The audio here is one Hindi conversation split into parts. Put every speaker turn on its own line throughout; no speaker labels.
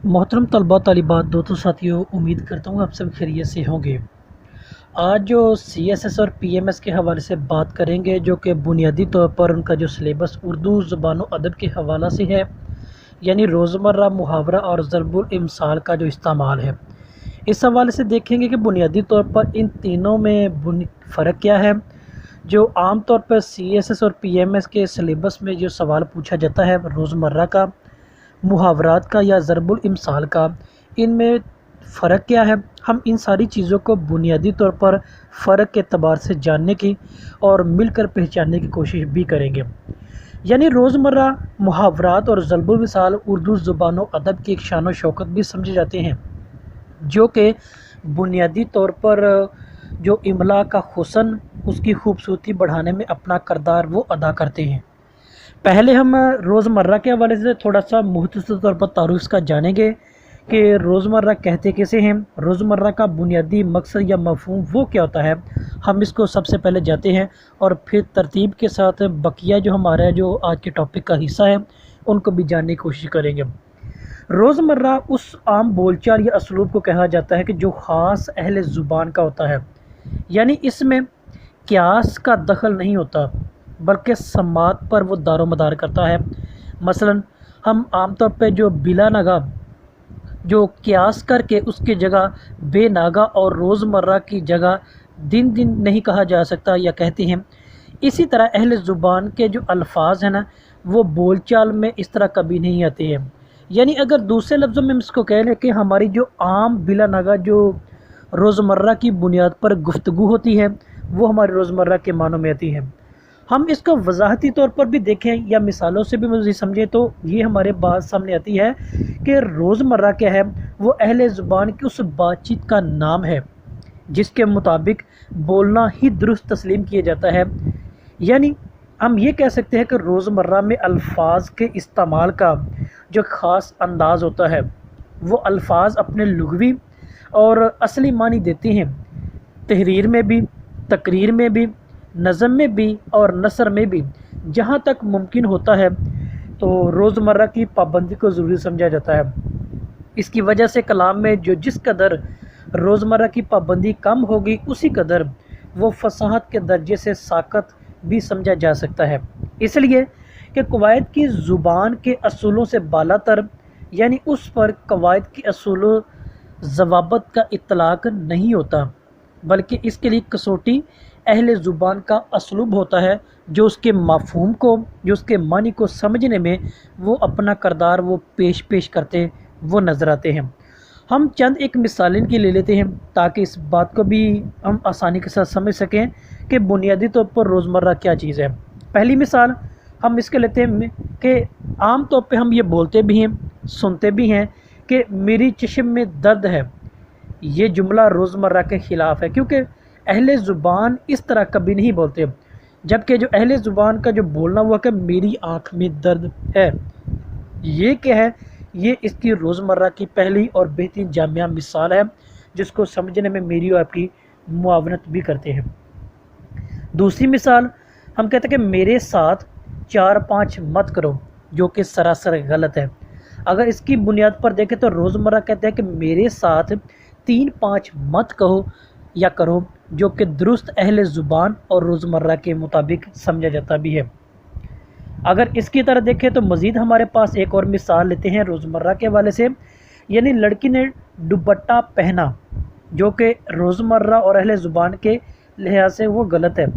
मोहतरम तलबा तालिबात दोस्तों साथियों, उम्मीद करता हूँ आप सब खैरियत से होंगे। आज जो CSS और PMS के हवाले से बात करेंगे, जो कि बुनियादी तौर पर उनका जो सिलेबस उर्दू ज़ुबान व अदब के हवाला से है, यानी रोज़मर्रा मुहावरा और ज़रबुल इम्साल का जो इस्तेमाल है। इस हवाले से देखेंगे कि बुनियादी तौर पर इन तीनों में फ़र्क क्या है। जो आम तौर पर CSS और PMS के सिलेबस में जो सवाल पूछा जाता है रोज़मर्रा का, मुहावरात का या ज़रबुल इम्साल का, इनमें फ़र्क क्या है। हम इन सारी चीज़ों को बुनियादी तौर पर फ़र्क के एतबार से जानने की और मिलकर पहचानने की कोशिश भी करेंगे। यानी रोज़मर्रा मुहावरात और ज़रबुल इम्साल उर्दू ज़ुबान व अदब की एक शान व शौकत भी समझे जाते हैं, जो कि बुनियादी तौर पर जो इमला का हुस्न, उसकी खूबसूरती बढ़ाने में अपना किरदार वो अदा करते हैं। पहले हम रोज़मर्रा के हवाले से थोड़ा सा मुख्तसर तौर पर तारुफ़ इसका जानेंगे कि रोज़मर्रा कहते कैसे हैं, रोज़मर्रा का बुनियादी मकसद या मफ़हूम वो क्या होता है। हम इसको सबसे पहले जाते हैं और फिर तरतीब के साथ बकिया जो हमारा जो आज के टॉपिक का हिस्सा है उनको भी जानने की कोशिश करेंगे। रोज़मर्रा उस आम बोलचाल या असलूब को कहा जाता है कि जो ख़ास अहले ज़ुबान का होता है, यानी इसमें क़ियास का दखल नहीं होता बल्कि समात पर वो दारोमदार करता है। मसलन हम आमतौर पे जो बिला नगा जो क़ियास करके उसकी जगह बेनागा और रोज़मर्रा की जगह दिन दिन नहीं कहा जा सकता या कहते हैं। इसी तरह अहले ज़ुबान के जो अल्फाज हैं ना, वो बोलचाल में इस तरह कभी नहीं आते हैं। यानी अगर दूसरे लफ्ज़ों में हम इसको कह लें कि हमारी जो आम बिला नगा जो रोज़मर्रा की बुनियाद पर गुफ्तगू होती है, वो हमारे रोज़मर्रा के मानों में आती है। हम इसको वज़ाहती तौर पर भी देखें या मिसालों से भी मज़ीद समझें तो ये हमारे बात सामने आती है कि रोज़मर्रा क्या है, वो अहले ज़ुबान की उस बातचीत का नाम है जिसके मुताबिक बोलना ही दुरुस्त तस्लीम किया जाता है। यानी हम ये कह सकते हैं कि रोज़मर्रा में अल्फाज के इस्तेमाल का जो ख़ास अंदाज़ होता है, वो अल्फाज अपने लुग़वी और असली मानी देते हैं। तहरीर में भी, तकरीर में भी, नज़म में भी और नसर में भी जहाँ तक मुमकिन होता है तो रोज़मर्रा की पाबंदी को ज़रूरी समझा जाता है। इसकी वजह से कलाम में जो जिस कदर रोज़मर्रा की पाबंदी कम होगी, उसी कदर वो फसाहत के दर्जे से साकत भी समझा जा सकता है। इसलिए कि कवायद की ज़ुबान के असूलों से बालातर, यानी उस पर कवायद के असूलों ज़वाबत का इतलाक़ नहीं होता, बल्कि इसके लिए कसौटी अहले ज़ुबान का असलूब होता है, जो उसके मफ़हूम को, जो उसके मानी को समझने में वो अपना किरदार वो पेश करते वो नज़र आते हैं। हम चंद एक मिसालें की ले लेते हैं ताकि इस बात को भी हम आसानी के साथ समझ सकें कि बुनियादी तौर पर रोज़मर्रा क्या चीज़ है। पहली मिसाल हम इसके लेते हैं कि आम तौर पे हम ये बोलते भी हैं, सुनते भी हैं कि मेरी चश्म में दर्द है। ये जुमला रोज़मर्रा के ख़िलाफ़ है, क्योंकि अहले ज़ुबान इस तरह कभी नहीं बोलते। जबकि जो अहले ज़ुबान का जो बोलना हुआ कि मेरी आँख में दर्द है, ये क्या है, ये इसकी रोज़मर्रा की पहली और बेहतरीन जामिया मिसाल है, जिसको समझने में मेरी और आपकी मुआवनत भी करते हैं। दूसरी मिसाल हम कहते हैं कि मेरे साथ 4-5 मत करो, जो कि सरासर गलत है। अगर इसकी बुनियाद पर देखें तो रोज़मर्रा कहते हैं कि मेरे साथ 3-5 मत कहो या करो, जो कि दुरुस्त अहले ज़ुबान और रोज़मर्रा के मुताबिक समझा जाता भी है। अगर इसकी तरह देखें तो मज़ीद हमारे पास एक और मिसाल लेते हैं रोज़मर्रा के हवाले से। यानी लड़की ने दुपट्टा पहना, जो कि रोज़मर्रा और अहले ज़ुबान के लिहाज से वो गलत है।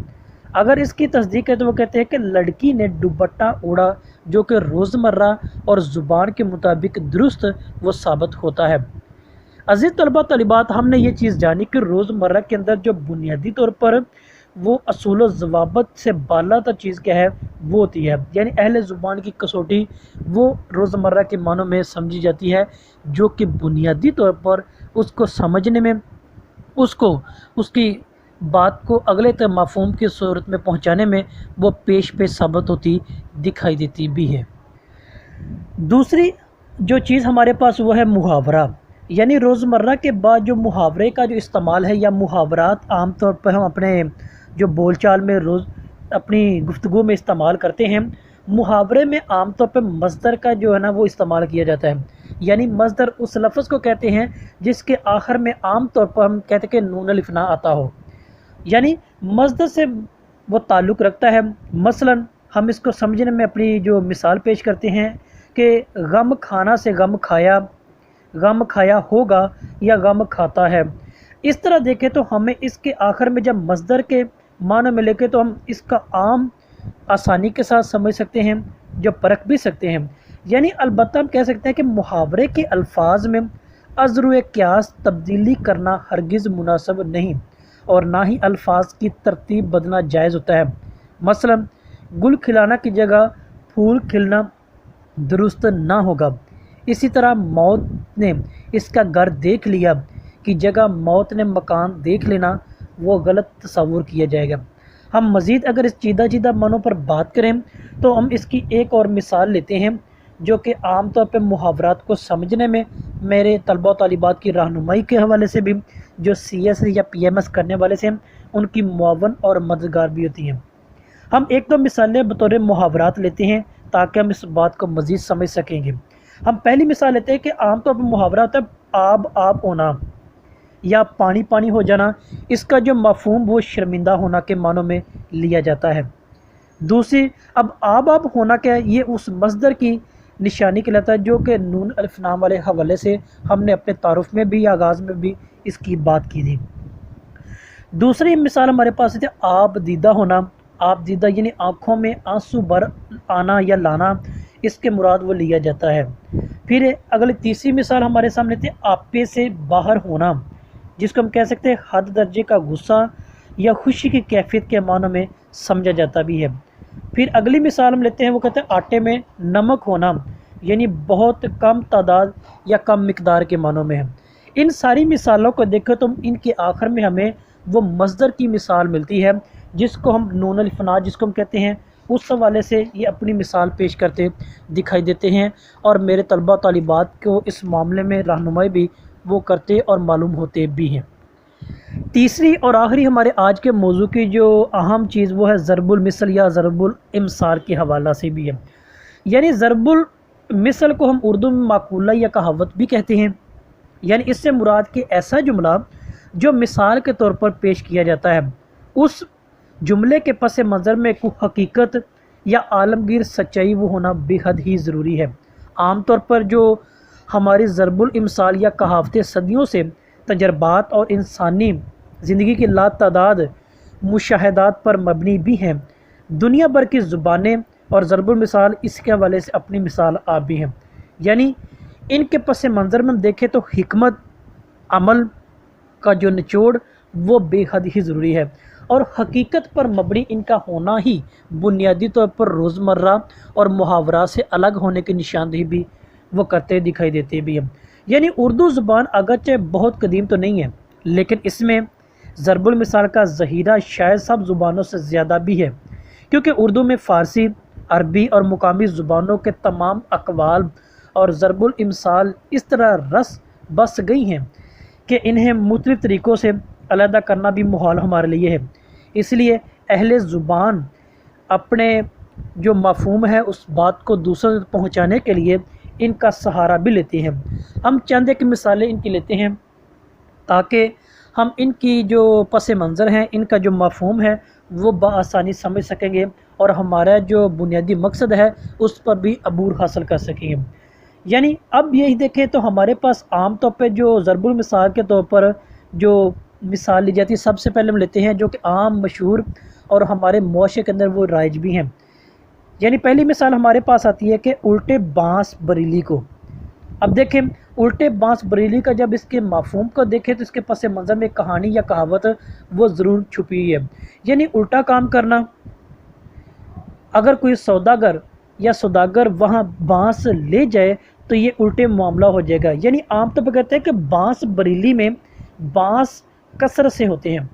अगर इसकी तस्दीक है तो वो कहते हैं कि लड़की ने दुपट्टा ओढ़ा, जो कि रोज़मर्रा और ज़ुबान के मुताबिक दुरुस्त वो साबित होता है। अज़ीज़ तलबा तलिबात, हमने ये चीज़ जानी कि रोज़मर्रा के अंदर जो बुनियादी तौर पर वो असूल ज़वाबत से बालातर चीज़ क्या है, वो होती है। यानी अहले ज़ुबान की कसौटी वो रोज़मर्रा के मानों में समझी जाती है, जो कि बुनियादी तौर पर उसको समझने में, उसको उसकी बात को अगले तक मफ़हूम की सूरत में पहुँचाने में वो पेश साबित होती दिखाई देती भी है। दूसरी जो चीज़ हमारे पास वो है मुहावरा। यानी रोज़मर्रा के बाद जो मुहावरे का जो इस्तेमाल है या मुहावरात आम तौर पर हम अपने जो बोलचाल में रोज़ अपनी गुफ्तगू में इस्तेमाल करते हैं। मुहावरे में आम तौर पर मस्दर का जो है ना वो इस्तेमाल किया जाता है। यानी मज़दर उस लफ्ज़ को कहते हैं जिसके आखिर में आम तौर पर हम कहते हैं कि नून अलिफ ना आता हो, यानी मज़दर से वो ताल्लुक़ रखता है। मसलन हम इसको समझने में अपनी जो मिसाल पेश करते हैं कि गम खाना से गम खाया होगा या गम खाता है। इस तरह देखें तो हमें इसके आखिर में जब मज़दर के मानो में लेके तो हम इसका आम आसानी के साथ समझ सकते हैं, जो परख भी सकते हैं। यानी अलबत्ता हम कह सकते हैं कि मुहावरे के अल्फाज में अज़्र क़ियास तब्दीली करना हरगिज़ मुनासिब नहीं और ना ही अल्फाज की तरतीब बदलना जायज़ होता है। मसलन गुल खिलाना की जगह फूल खिलना दुरुस्त ना होगा। इसी तरह मौत ने इसका घर देख लिया की जगह मौत ने मकान देख लेना वो गलत तस्वुर किया जाएगा। हम मज़ीद अगर इस चीदा मानों पर बात करें तो हम इसकी एक और मिसाल लेते हैं जो कि आम तौर पर मुहावरात को समझने में मेरे तलबा तालिबात की रहनुमाई के हवाले से भी जो CS या PMS करने वाले से उनकी मुआवन और मददगार भी होती हैं। हम एक दो मिसालें बतौर मुहावरात लेते हैं ताकि हम इस बात को मज़ीद समझ सकेंगे। हम पहली मिसाल लेते हैं कि आम तौर पर मुहावरा होता है आब होना या पानी पानी हो जाना। इसका जो मफ़हूम वो शर्मिंदा होना के मानों में लिया जाता है। दूसरी, अब आब होना क्या है, ये उस मज़दर की निशानी कहलाता है जो कि नून अलिफ नाम वाले हवाले से हमने अपने तारुफ में भी आगाज़ में भी इसकी बात की थी। दूसरी मिसाल हमारे पास है आप दीदा होना। आप दीदा यानी आँखों में आंसू भर आना या लाना, इसके मुराद वो लिया जाता है। फिर अगली तीसरी मिसाल हमारे सामने थे आपे से बाहर होना, जिसको हम कह सकते हैं हद दर्जे का गुस्सा या खुशी की कैफियत के मानों में समझा जाता भी है। फिर अगली मिसाल हम लेते हैं, वो कहते हैं आटे में नमक होना, यानी बहुत कम तादाद या कम मिकदार के मानों में है। इन सारी मिसालों को देखो तो इनके आखिर में हमें वो मज़दर की मिसाल मिलती है जिसको हम नून अलिफ ना जिसको हम कहते हैं, उस हवाले से ये अपनी मिसाल पेश करते दिखाई देते हैं और मेरे तलबा तालिबात को इस मामले में रहनुमाई भी वो करते और मालूम होते भी हैं। तीसरी और आखिरी हमारे आज के मौजू की जो अहम चीज़ वो है ज़रबुल मिसल या ज़रबुल इमसाल के हवाला से भी है। यानी ज़रबुल मिसल को हम उर्दू में माकूला या कहावत भी कहते हैं। यानी इससे मुराद के ऐसा जुमला जो मिसाल के तौर पर पेश किया जाता है, उस जुमले के पस मंज़र में कोई हकीकत या आलमगीर सच्चाई वो होना बेहद ही ज़रूरी है। आम तौर पर जो हमारी ज़रबुल इमसाल या कहावतें सदियों से तजर्बात और इंसानी ज़िंदगी की लातादाद मुशाहदात पर मबनी भी हैं। दुनिया भर की ज़ुबानें और ज़रबुल मिसाल इसके हवाले से अपनी मिसाल आप भी हैं। यानी इनके पस मंज़र में हम देखें तो हिकमत अमल का जो निचोड़ वो बेहद ही ज़रूरी है और हकीकत पर मबनी इनका होना ही बुनियादी तौर पर रोज़मर्रा और मुहावरा से अलग होने की निशानदेही भी वो करते दिखाई देते भी हैं। यानी उर्दू ज़ुबान अगरचे बहुत कदीम तो नहीं है, लेकिन इसमें ज़रबुल मिसाल का ज़हीरा शायद सब ज़ुबानों से ज़्यादा भी है, क्योंकि उर्दू में फ़ारसी, अरबी और मुकामी ज़ुबानों के तमाम अक़वाल और ज़रबुल इमसाल इस तरह रस बस गई हैं कि इन्हें मुख्तलिफ़ तरीक़ों से अलहदा करना भी मुहाल हमारे लिए है। इसलिए अहले ज़ुबान अपने जो मफ़हूम है उस बात को दूसरों तक पहुँचाने के लिए इनका सहारा भी लेते हैं। हम चंद एक मिसालें इनकी लेते हैं ताकि हम इनकी जो पस मंज़र हैं, इनका जो मफ़हूम है वो बआसानी समझ सकेंगे और हमारा जो बुनियादी मकसद है उस पर भी अबूर हासिल कर सकेंगे। यानी अब यही देखें तो हमारे पास आम तौर पे जो ज़रबुल मिसाल के तौर पर जो मिसाल ली जाती है, सबसे पहले हम लेते हैं जो कि आम मशहूर और हमारे मुआशरे के अंदर वो राइज भी हैं। यानी पहली मिसाल हमारे पास आती है कि उल्टे बांस बरीली को। अब देखें उल्टे बांस बरीली का जब इसके मफ़हूम को देखें तो इसके पस मंज़र में कहानी या कहावत वो ज़रूर छुपी हुई है। यानी उल्टा काम करना, अगर कोई सौदागर या सौदागर वहाँ बांस ले जाए तो ये उल्टे मामला हो जाएगा। यानी आम तौर पर कहते हैं कि बांस बरीली में बांस कसरत से होते हैं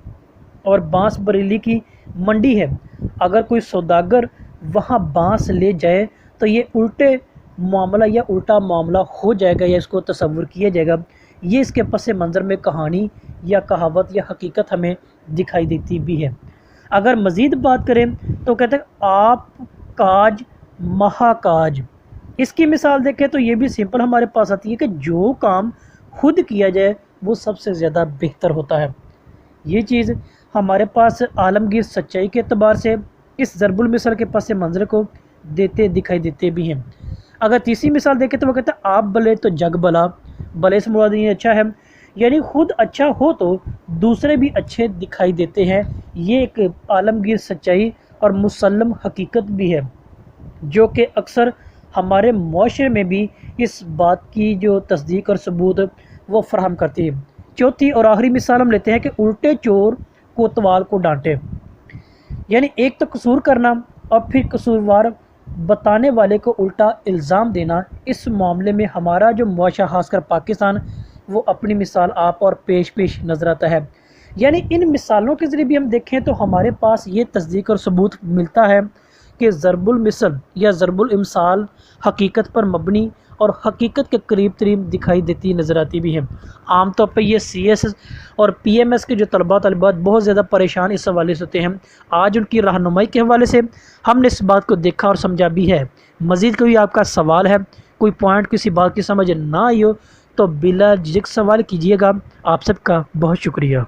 और बांस बरीली की मंडी है, अगर कोई सौदागर वहाँ बांस ले जाए तो ये उल्टे मामला या उल्टा मामला हो जाएगा या इसको तसव्वुर किया जाएगा। ये इसके पस मंज़र में कहानी या कहावत या हकीकत हमें दिखाई देती भी है। अगर मज़ीद बात करें तो कहते हैं आप काज महाकाज, इसकी मिसाल देखें तो ये भी सिंपल हमारे पास आती है कि जो काम खुद किया जाए वो सबसे ज़्यादा बेहतर होता है। ये चीज़ हमारे पास आलमगीर सच्चाई के अतबार से इस ज़रबुल मिसल के पस मंज़र को देते दिखाई देते भी हैं। अगर तीसरी मिसाल देखें तो वो कहता है आप भले तो जग भला, भले से मुराद ये अच्छा है, यानी खुद अच्छा हो तो दूसरे भी अच्छे दिखाई देते हैं। ये एक आलमगीर सच्चाई और मुसल्लम हकीकत भी है जो कि अक्सर हमारे मुआशरे में भी इस बात की जो तस्दीक और सबूत वो फराहम करती है। चौथी और आखिरी मिसाल हम लेते हैं कि उल्टे चोर कोतवाल को डांटे, यानी एक तो कसूर करना और फिर कसूरवार बताने वाले को उल्टा इल्ज़ाम देना। इस मामले में हमारा जो मुआशरा खासकर पाकिस्तान वो अपनी मिसाल आप और पेश पेश नज़र आता है। यानी इन मिसालों के ज़रिए भी हम देखें तो हमारे पास ये तस्दीक और सबूत मिलता है कि ज़रबुल मिसल या ज़रबुल इमसाल हकीकत पर मबनी और हकीकत के करीब तरीब दिखाई देती नज़र आती भी है। आमतौर पर ये CSS और PMS के जो तलबा तलबात बहुत ज़्यादा परेशान इस हवाले से होते हैं। आज उनकी रहनुमाई के हवाले से हमने इस बात को देखा और समझा भी है। मज़ीद कोई आपका सवाल है, कोई पॉइंट किसी बात की समझ ना आई हो तो बिला झिझक सवाल कीजिएगा। आप सबका बहुत शुक्रिया।